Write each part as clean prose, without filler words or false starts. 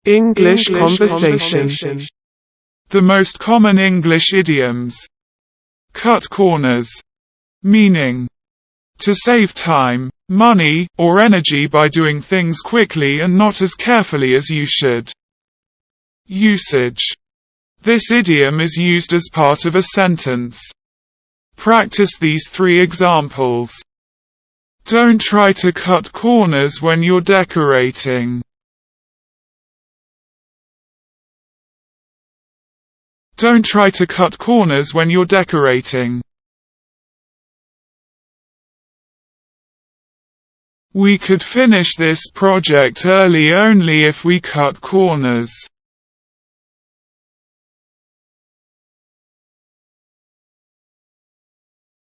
English conversation. The most common English idioms. Cut corners. Meaning: to save time, money, or energy by doing things quickly and not as carefully as you should. Usage. This idiom is used as part of a sentence. Practice these 3 examples. Don't try to cut corners when you're decorating. Don't try to cut corners when you're decorating. We could finish this project early only if we cut corners.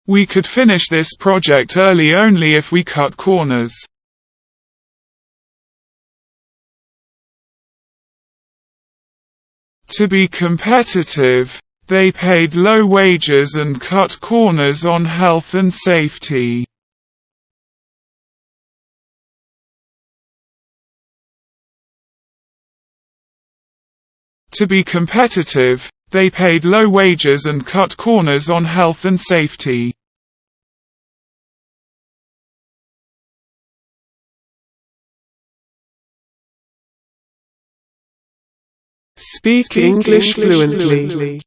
We could finish this project early only if we cut corners. To be competitive, they paid low wages and cut corners on health and safety. To be competitive, they paid low wages and cut corners on health and safety. Speak English fluently.